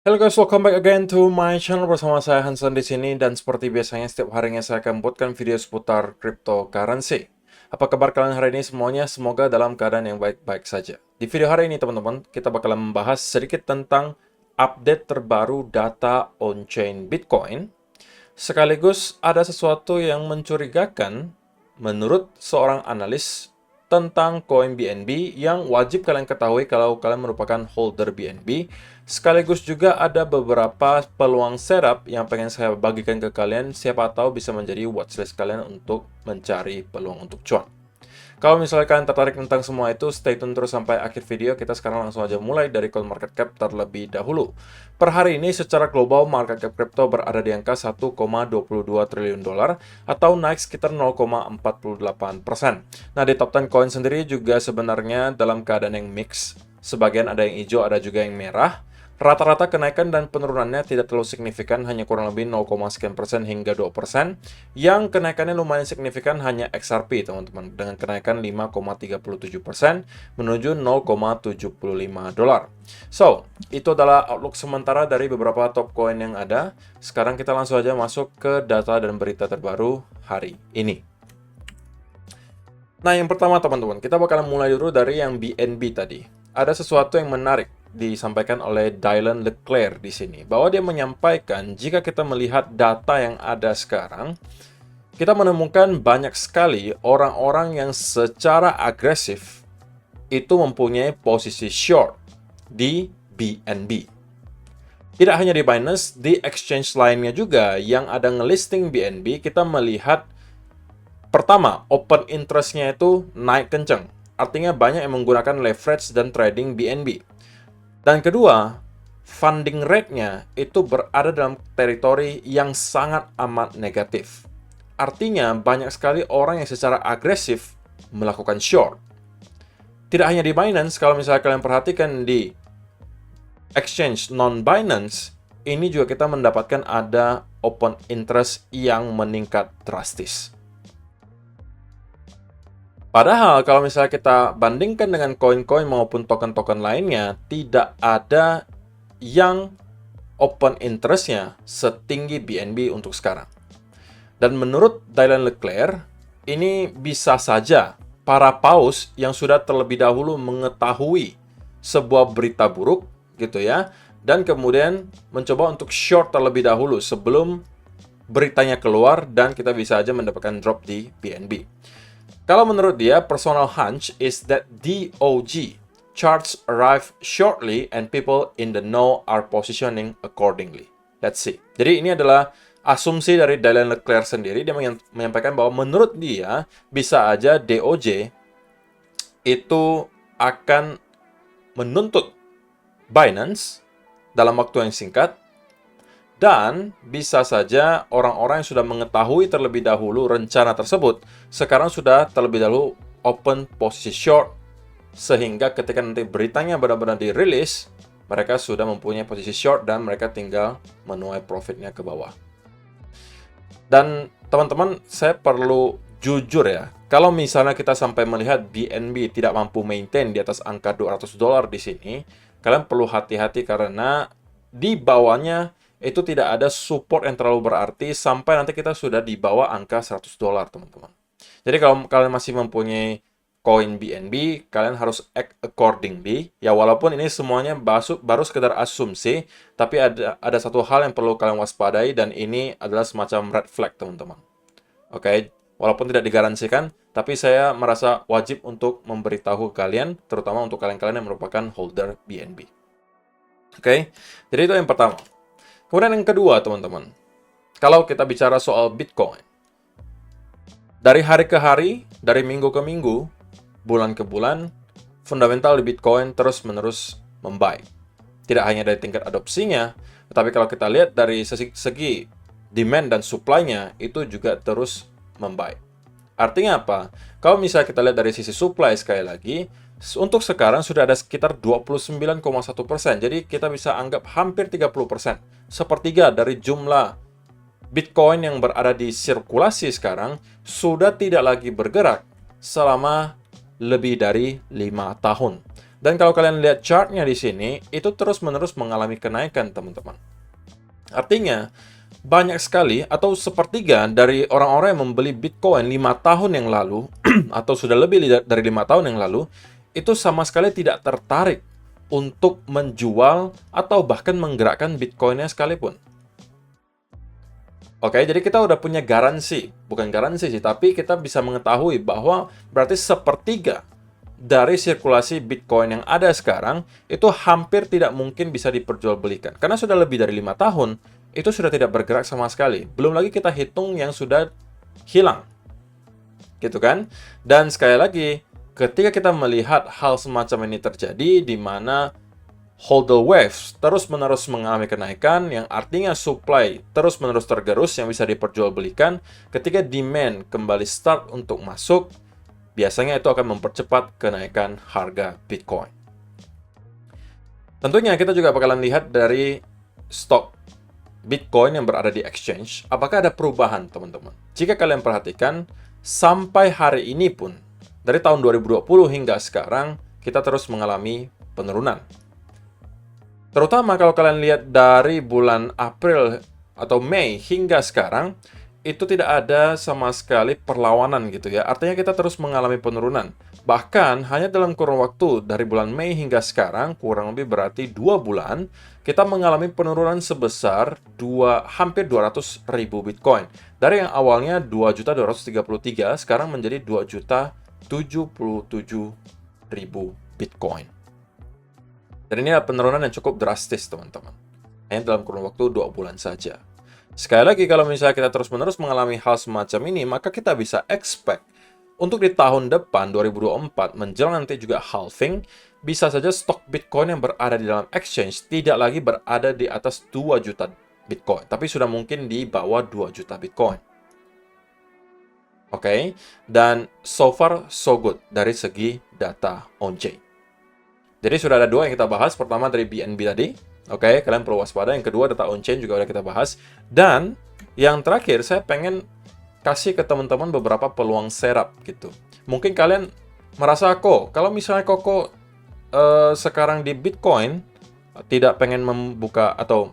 Hello guys, welcome back again to my channel bersama saya Hanson di sini dan seperti biasanya setiap harinya saya akan buatkan video seputar cryptocurrency. Apa kabar kalian hari ini semuanya? Semoga dalam keadaan yang baik-baik saja. Di video hari ini teman-teman, kita bakalan membahas sedikit tentang update terbaru data on-chain Bitcoin. Sekaligus ada sesuatu yang mencurigakan menurut seorang analis tentang koin BNB yang wajib kalian ketahui kalau kalian merupakan holder BNB. Sekaligus juga ada beberapa peluang setup yang pengen saya bagikan ke kalian, siapa tahu bisa menjadi watchlist kalian untuk mencari peluang untuk cuan. Kalau misalnya kalian tertarik tentang semua itu, stay tune terus sampai akhir video. Kita sekarang langsung aja mulai dari CoinMarketCap terlebih dahulu. Per hari ini secara global market cap crypto berada di angka 1,22 triliun dolar atau naik sekitar 0,48%. Nah, di top 10 coin sendiri juga sebenarnya dalam keadaan yang mix. Sebagian ada yang hijau, ada juga yang merah. Rata-rata kenaikan dan penurunannya tidak terlalu signifikan, hanya kurang lebih 0, sekian persen hingga 2%. Yang kenaikannya lumayan signifikan hanya XRP, teman-teman, dengan kenaikan 5,37% menuju 0,75 dolar. So, itu adalah outlook sementara dari beberapa top coin yang ada. Sekarang kita langsung aja masuk ke data dan berita terbaru hari ini. Nah, yang pertama teman-teman, kita bakalan mulai dulu dari yang BNB tadi. Ada sesuatu yang menarik disampaikan oleh Dylan Leclerc di sini, bahwa dia menyampaikan jika kita melihat data yang ada sekarang, kita menemukan banyak sekali orang-orang yang secara agresif itu mempunyai posisi short di BNB. Tidak hanya di Binance, di exchange lainnya juga yang ada ngelisting BNB, kita melihat pertama, open interest-nya itu naik kenceng. Artinya banyak yang menggunakan leverage dan trading BNB. Dan kedua, funding rate-nya itu berada dalam teritori yang sangat amat negatif. Artinya, banyak sekali orang yang secara agresif melakukan short. Tidak hanya di Binance, kalau misalnya kalian perhatikan di exchange non-Binance, ini juga kita mendapatkan ada open interest yang meningkat drastis. Padahal kalau misalnya kita bandingkan dengan koin-koin maupun token-token lainnya, tidak ada yang open interest-nya setinggi BNB untuk sekarang. Dan menurut Dylan Leclerc, ini bisa saja para paus yang sudah terlebih dahulu mengetahui sebuah berita buruk, gitu ya, dan kemudian mencoba untuk short terlebih dahulu sebelum beritanya keluar dan kita bisa aja mendapatkan drop di BNB. Kalau menurut dia, personal hunch is that DOG charts arrive shortly and people in the know are positioning accordingly. Let's see. Jadi ini adalah asumsi dari Dylan Leclerc sendiri. Dia menyampaikan bahwa menurut dia bisa aja DOJ itu akan menuntut Binance dalam waktu yang singkat. Dan bisa saja orang-orang yang sudah mengetahui terlebih dahulu rencana tersebut, sekarang sudah terlebih dahulu open posisi short, sehingga ketika nanti beritanya benar-benar dirilis, mereka sudah mempunyai posisi short dan mereka tinggal menuai profitnya ke bawah. Dan teman-teman, saya perlu jujur ya, kalau misalnya kita sampai melihat BNB tidak mampu maintain di atas angka 200 dolar di sini, kalian perlu hati-hati karena di bawahnya itu tidak ada support yang terlalu berarti sampai nanti kita sudah di bawah angka 100 dolar, teman-teman. Jadi kalau kalian masih mempunyai koin BNB, kalian harus act accordingly. Ya, walaupun ini semuanya baru sekedar asumsi, tapi ada satu hal yang perlu kalian waspadai dan ini adalah semacam red flag, teman-teman. Oke, walaupun tidak digaransikan, tapi saya merasa wajib untuk memberitahu kalian, terutama untuk kalian-kalian yang merupakan holder BNB. Oke, jadi itu yang pertama. Kemudian yang kedua, teman-teman, kalau kita bicara soal Bitcoin, dari hari ke hari, dari minggu ke minggu, bulan ke bulan, fundamental di Bitcoin terus-menerus membaik. Tidak hanya dari tingkat adopsinya, tetapi kalau kita lihat dari segi demand dan supply-nya, itu juga terus membaik. Artinya apa? Kalau misalnya kita lihat dari sisi supply sekali lagi, untuk sekarang sudah ada sekitar 29,1%. Jadi kita bisa anggap hampir 30%. Sepertiga dari jumlah Bitcoin yang berada di sirkulasi sekarang sudah tidak lagi bergerak selama lebih dari 5 tahun. Dan kalau kalian lihat chartnya di sini, itu terus-menerus mengalami kenaikan, teman-teman. Artinya, banyak sekali atau sepertiga dari orang-orang yang membeli Bitcoin 5 tahun yang lalu, atau sudah lebih dari 5 tahun yang lalu, itu sama sekali tidak tertarik untuk menjual atau bahkan menggerakkan Bitcoin-nya sekalipun. Oke, jadi kita udah punya garansi. Bukan garansi sih, tapi kita bisa mengetahui bahwa berarti sepertiga dari sirkulasi Bitcoin yang ada sekarang itu hampir tidak mungkin bisa diperjualbelikan. Karena sudah lebih dari 5 tahun, itu sudah tidak bergerak sama sekali. Belum lagi kita hitung yang sudah hilang. Gitu kan? Dan sekali lagi, ketika kita melihat hal semacam ini terjadi, di mana hodl waves terus-menerus mengalami kenaikan, yang artinya supply terus-menerus tergerus yang bisa diperjualbelikan, ketika demand kembali start untuk masuk, biasanya itu akan mempercepat kenaikan harga Bitcoin. Tentunya kita juga bakalan lihat dari stok Bitcoin yang berada di exchange, apakah ada perubahan, teman-teman. Jika kalian perhatikan, sampai hari ini pun, dari tahun 2020 hingga sekarang, kita terus mengalami penurunan. Terutama kalau kalian lihat dari bulan April atau Mei hingga sekarang, itu tidak ada sama sekali perlawanan gitu ya. Artinya kita terus mengalami penurunan. Bahkan hanya dalam kurun waktu dari bulan Mei hingga sekarang, kurang lebih berarti 2 bulan, kita mengalami penurunan sebesar hampir 200.000 Bitcoin. Dari yang awalnya 2.233, sekarang menjadi 2.077.000 Bitcoin. Dan ini adalah penurunan yang cukup drastis, teman-teman. Hanya dalam kurun waktu 2 bulan saja. Sekali lagi, kalau misalnya kita terus-menerus mengalami hal semacam ini, maka kita bisa expect untuk di tahun depan, 2024, menjelang nanti juga halving, bisa saja stok Bitcoin yang berada di dalam exchange tidak lagi berada di atas 2 juta Bitcoin, tapi sudah mungkin di bawah 2 juta Bitcoin. Oke, dan so far so good dari segi data on-chain. Jadi sudah ada 2 yang kita bahas. Pertama dari BNB tadi. Oke, kalian perlu waspada. Yang kedua data on-chain juga udah kita bahas. Dan yang terakhir saya pengen kasih ke teman-teman beberapa peluang setup gitu. Mungkin kalian merasa kok, kalau misalnya kok sekarang di Bitcoin tidak pengen membuka atau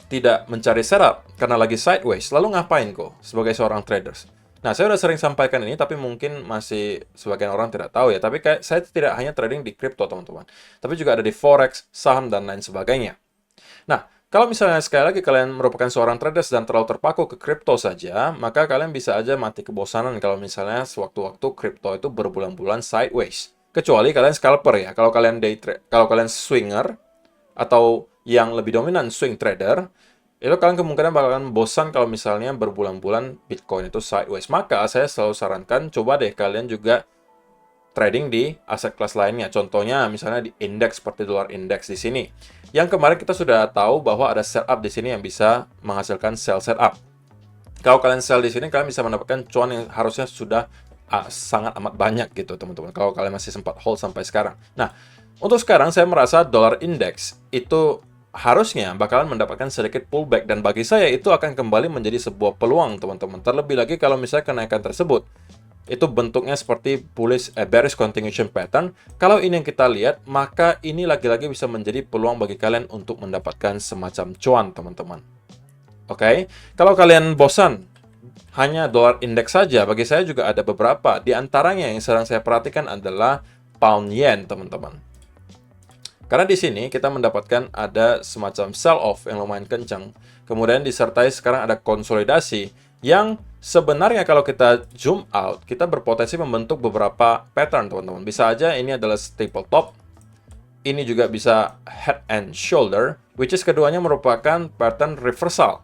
tidak mencari setup karena lagi sideways, lalu ngapain kok sebagai seorang traders? Nah, saya udah sering sampaikan ini, tapi mungkin masih sebagian orang tidak tahu ya. Tapi saya tidak hanya trading di kripto, teman-teman. Tapi juga ada di forex, saham, dan lain sebagainya. Nah, kalau misalnya sekali lagi kalian merupakan seorang traders dan terlalu terpaku ke kripto saja, maka kalian bisa aja mati kebosanan kalau misalnya sewaktu-waktu kripto itu berbulan-bulan sideways. Kecuali kalian scalper ya. Kalau kalian kalau kalian swinger atau yang lebih dominan swing trader, itu kalian kemungkinan bakalan bosan kalau misalnya berbulan-bulan Bitcoin itu sideways. Maka saya selalu sarankan coba deh kalian juga trading di aset kelas lainnya. Contohnya misalnya di indeks seperti dolar indeks di sini. Yang kemarin kita sudah tahu bahwa ada setup di sini yang bisa menghasilkan sell setup. Kalau kalian sell di sini, kalian bisa mendapatkan cuan yang harusnya sudah sangat amat banyak gitu, teman-teman. Kalau kalian masih sempat hold sampai sekarang. Nah, untuk sekarang saya merasa dolar indeks itu harusnya bakalan mendapatkan sedikit pullback, dan bagi saya itu akan kembali menjadi sebuah peluang, teman-teman. Terlebih lagi kalau misalnya kenaikan tersebut itu bentuknya seperti bearish continuation pattern. Kalau ini yang kita lihat, maka ini lagi-lagi bisa menjadi peluang bagi kalian untuk mendapatkan semacam cuan, teman-teman. Oke, kalau kalian bosan hanya dolar indeks saja, bagi saya juga ada beberapa. Di antaranya yang sedang saya perhatikan adalah pound yen, teman-teman. Karena di sini kita mendapatkan ada semacam sell off yang lumayan kencang. Kemudian disertai sekarang ada konsolidasi yang sebenarnya kalau kita zoom out, kita berpotensi membentuk beberapa pattern, teman-teman. Bisa aja ini adalah staple top. Ini juga bisa head and shoulder, which is keduanya merupakan pattern reversal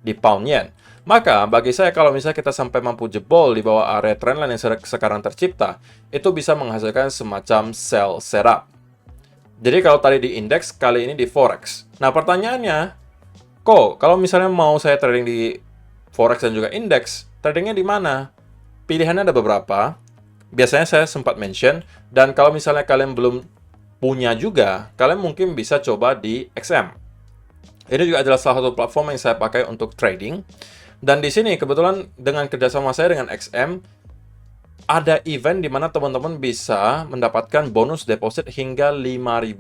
di pound yen. Maka bagi saya kalau misalnya kita sampai mampu jebol di bawah area trendline yang sekarang tercipta, itu bisa menghasilkan semacam sell setup. Jadi kalau tadi di indeks, kali ini di forex. Nah, pertanyaannya, kok kalau misalnya mau saya trading di forex dan juga indeks, tradingnya di mana? Pilihannya ada beberapa. Biasanya saya sempat mention, dan kalau misalnya kalian belum punya juga, kalian mungkin bisa coba di XM. Ini juga adalah salah satu platform yang saya pakai untuk trading. Dan di sini kebetulan dengan kerjasama saya dengan XM, ada event di mana teman-teman bisa mendapatkan bonus deposit hingga $5.000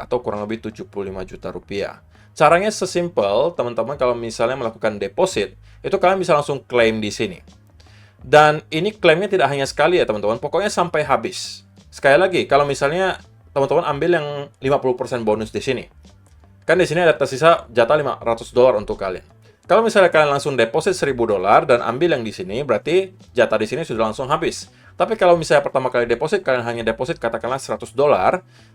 atau kurang lebih 75 juta rupiah. Caranya sesimpel, teman-teman kalau misalnya melakukan deposit, itu kalian bisa langsung klaim di sini. Dan ini klaimnya tidak hanya sekali ya teman-teman, pokoknya sampai habis. Sekali lagi, kalau misalnya teman-teman ambil yang 50% bonus di sini, kan di sini ada tersisa jatah $500 untuk kalian. Kalau misalnya kalian langsung deposit $1.000 dan ambil yang di sini, berarti jatah di sini sudah langsung habis. Tapi kalau misalnya pertama kali deposit, kalian hanya deposit katakanlah $100,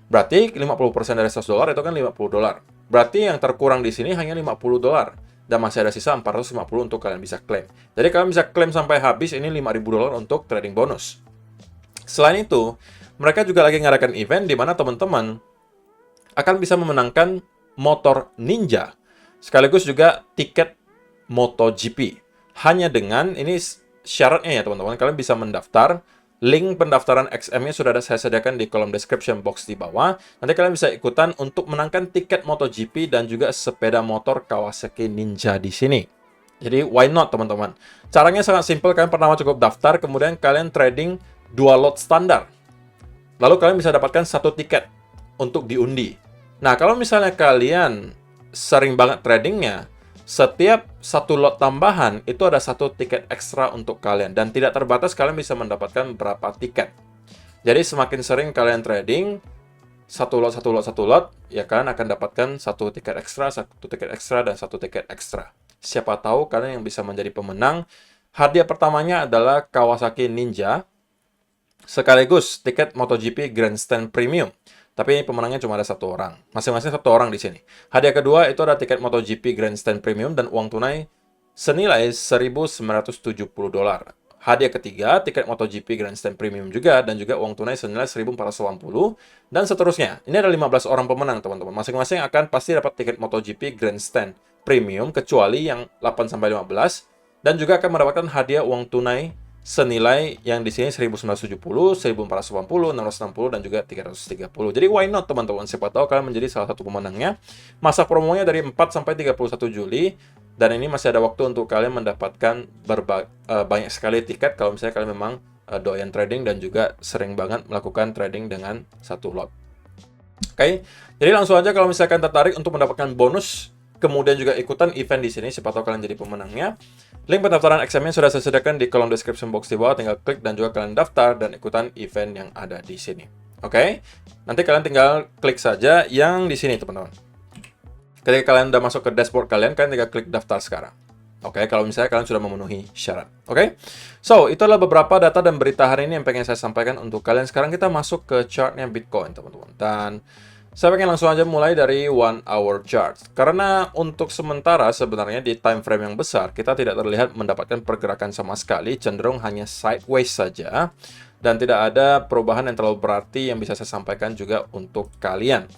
berarti 50% dari $100 itu kan $50. Berarti yang terkurang di sini hanya $50. Dan masih ada sisa 450 untuk kalian bisa klaim. Jadi kalian bisa klaim sampai habis ini $5.000 untuk trading bonus. Selain itu, mereka juga lagi ngadakan event di mana teman-teman akan bisa memenangkan motor Ninja, sekaligus juga tiket MotoGP. Hanya dengan, ini syaratnya ya teman-teman, kalian bisa mendaftar. Link pendaftaran XM-nya sudah saya sediakan di kolom description box di bawah. Nanti kalian bisa ikutan untuk menangkan tiket MotoGP dan juga sepeda motor Kawasaki Ninja di sini. Jadi, why not teman-teman? Caranya sangat simpel, kalian pertama cukup daftar, kemudian kalian trading 2 lot standar. Lalu kalian bisa dapatkan 1 tiket untuk diundi. Nah, kalau misalnya kalian sering banget tradingnya, setiap 1 lot tambahan itu ada 1 tiket ekstra untuk kalian. Dan tidak terbatas kalian bisa mendapatkan berapa tiket. Jadi semakin sering kalian trading, 1 lot, ya kalian akan dapatkan 1 tiket ekstra, 1 tiket ekstra, dan 1 tiket ekstra. Siapa tahu kalian yang bisa menjadi pemenang. Hadiah pertamanya adalah Kawasaki Ninja, sekaligus tiket MotoGP Grandstand Premium. Tapi pemenangnya cuma ada 1 orang. Masing-masing 1 orang di sini. Hadiah kedua itu ada tiket MotoGP Grandstand Premium dan uang tunai senilai $1.970. Hadiah ketiga, tiket MotoGP Grandstand Premium juga, dan juga uang tunai senilai $1.480, dan seterusnya. Ini ada 15 orang pemenang, teman-teman. Masing-masing akan pasti dapat tiket MotoGP Grandstand Premium, kecuali yang 8-15, dan juga akan mendapatkan hadiah uang tunai senilai yang di sini 1.970, 1.480, 660, dan juga 330. Jadi why not teman-teman? Siapa tahu kalian menjadi salah satu pemenangnya. Masa promonya dari 4 sampai 31 Juli. Dan ini masih ada waktu untuk kalian mendapatkan banyak sekali tiket kalau misalnya kalian memang doyan trading dan juga sering banget melakukan trading dengan 1 lot. Oke, jadi langsung aja kalau misalkan tertarik untuk mendapatkan bonus, kemudian juga ikutan event di sini, siapa tahu kalian jadi pemenangnya. Link pendaftaran XM-nya sudah saya sediakan di kolom description box di bawah, tinggal klik dan juga kalian daftar dan ikutan event yang ada di sini. Oke? Nanti kalian tinggal klik saja yang di sini, teman-teman. Ketika kalian udah masuk ke dashboard kalian tinggal klik daftar sekarang. Oke, kalau misalnya kalian sudah memenuhi syarat. Oke? So, itulah beberapa data dan berita hari ini yang pengen saya sampaikan untuk kalian. Sekarang kita masuk ke chartnya Bitcoin, teman-teman. Dan saya pengen langsung aja mulai dari 1 hour chart. Karena untuk sementara sebenarnya di time frame yang besar, kita tidak terlihat mendapatkan pergerakan sama sekali, cenderung hanya sideways saja. Dan tidak ada perubahan yang terlalu berarti yang bisa saya sampaikan juga untuk kalian.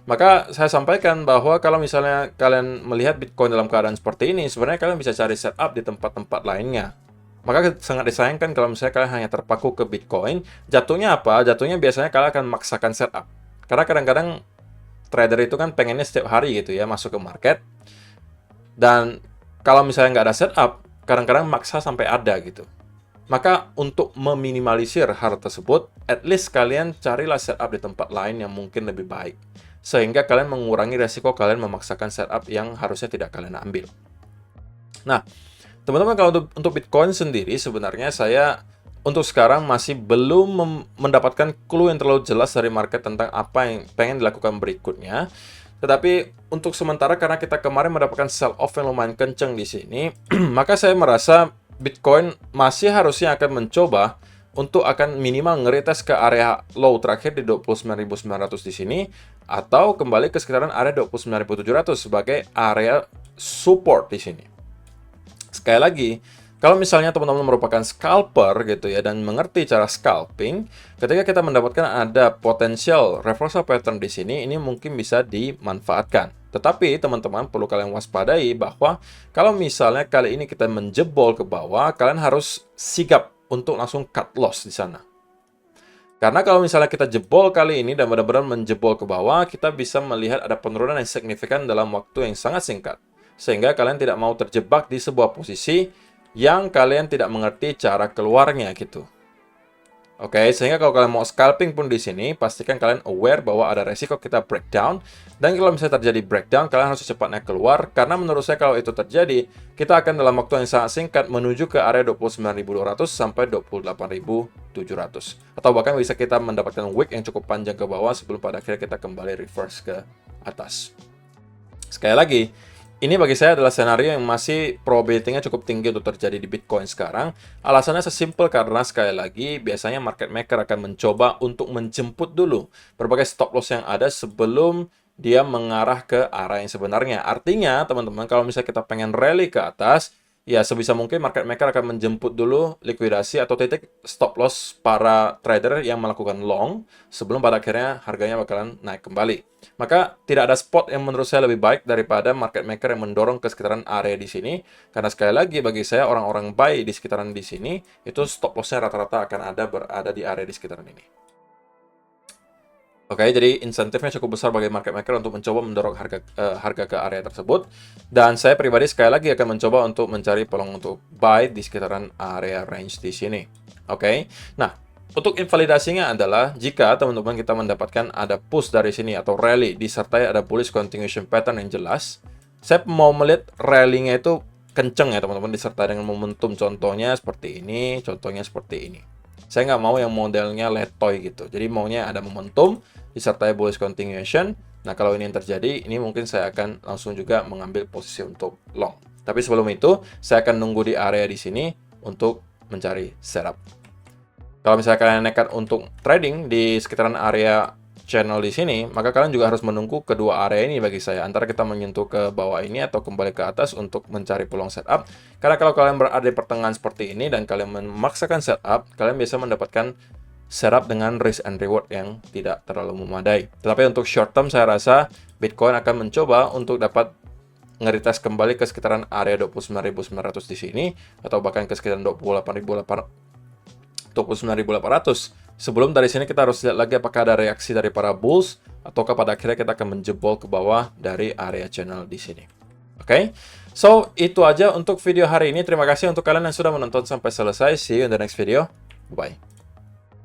Maka saya sampaikan bahwa kalau misalnya kalian melihat Bitcoin dalam keadaan seperti ini, sebenarnya kalian bisa cari setup di tempat-tempat lainnya. Maka sangat disayangkan kalau misalnya kalian hanya terpaku ke Bitcoin. Jatuhnya apa? Jatuhnya biasanya kalian akan memaksakan setup. Karena kadang-kadang trader itu kan pengennya setiap hari gitu ya masuk ke market. Dan kalau misalnya nggak ada setup, kadang-kadang maksa sampai ada gitu. Maka untuk meminimalisir hal tersebut, at least kalian carilah setup di tempat lain yang mungkin lebih baik. Sehingga kalian mengurangi resiko kalian memaksakan setup yang harusnya tidak kalian ambil. Nah, teman-teman kalau untuk Bitcoin sendiri sebenarnya saya untuk sekarang masih belum mendapatkan clue yang terlalu jelas dari market tentang apa yang pengen dilakukan berikutnya. Tetapi untuk sementara karena kita kemarin mendapatkan sell off yang lumayan kenceng di sini, maka saya merasa Bitcoin masih harusnya akan mencoba untuk akan minimal nge-retest ke area low terakhir di 29.900 di sini atau kembali ke sekitaran area 29.700 sebagai area support di sini. Sekali lagi, kalau misalnya teman-teman merupakan scalper gitu ya dan mengerti cara scalping, ketika kita mendapatkan ada potensial reversal pattern di sini, ini mungkin bisa dimanfaatkan. Tetapi teman-teman perlu kalian waspadai bahwa kalau misalnya kali ini kita menjebol ke bawah, kalian harus sigap untuk langsung cut loss di sana. Karena kalau misalnya kita jebol kali ini dan benar-benar menjebol ke bawah, kita bisa melihat ada penurunan yang signifikan dalam waktu yang sangat singkat. Sehingga kalian tidak mau terjebak di sebuah posisi yang kalian tidak mengerti cara keluarnya gitu. Oke, sehingga kalau kalian mau scalping pun di sini, pastikan kalian aware bahwa ada resiko kita breakdown. Dan kalau misalnya terjadi breakdown, kalian harus secepatnya keluar. Karena menurut saya kalau itu terjadi, kita akan dalam waktu yang sangat singkat menuju ke area 29.200 sampai 28.700. Atau bahkan bisa kita mendapatkan wick yang cukup panjang ke bawah sebelum pada akhirnya kita kembali reverse ke atas. Sekali lagi, ini bagi saya adalah senario yang masih probability-nya cukup tinggi untuk terjadi di Bitcoin sekarang. Alasannya sesimpel karena sekali lagi biasanya market maker akan mencoba untuk menjemput dulu berbagai stop loss yang ada sebelum dia mengarah ke arah yang sebenarnya. Artinya, teman-teman, kalau misalnya kita pengen rally ke atas, ya sebisa mungkin market maker akan menjemput dulu likuidasi atau titik stop loss para trader yang melakukan long sebelum pada akhirnya harganya bakalan naik kembali. Maka tidak ada spot yang menurut saya lebih baik daripada market maker yang mendorong ke sekitaran area di sini. Karena sekali lagi bagi saya orang-orang buy di sekitaran di sini itu stop loss-nya rata-rata akan berada di area di sekitaran ini. Oke, jadi insentifnya cukup besar bagi market maker untuk mencoba mendorong harga ke area tersebut. Dan saya pribadi sekali lagi akan mencoba untuk mencari peluang untuk buy di sekitaran area range di sini. Oke, nah untuk invalidasinya adalah jika teman-teman kita mendapatkan ada push dari sini atau rally disertai ada bullish continuation pattern yang jelas. Saya mau melihat rally-nya itu kenceng ya teman-teman, disertai dengan momentum, contohnya seperti ini, contohnya seperti ini. Saya nggak mau yang modelnya letoy gitu. Jadi maunya ada momentum disertai bullish continuation. Nah, kalau ini yang terjadi, ini mungkin saya akan langsung juga mengambil posisi untuk long. Tapi sebelum itu, saya akan nunggu di area di sini untuk mencari setup. Kalau misalnya kalian nekat untuk trading di sekitaran area channel di sini, maka kalian juga harus menunggu kedua area ini bagi saya. Antara kita menyentuh ke bawah ini atau kembali ke atas untuk mencari peluang setup. Karena kalau kalian berada di pertengahan seperti ini dan kalian memaksakan setup, kalian bisa mendapatkan setup dengan risk and reward yang tidak terlalu memadai. Tetapi untuk short term saya rasa Bitcoin akan mencoba untuk dapat nge-retest kembali ke sekitaran area 29.900 di sini atau bahkan ke sekitaran 29.800. Sebelum dari sini kita harus lihat lagi apakah ada reaksi dari para bulls ataukah pada akhirnya kita akan menjebol ke bawah dari area channel di sini. Oke, so itu aja untuk video hari ini. Terima kasih untuk kalian yang sudah menonton sampai selesai. See you in the next video. Bye.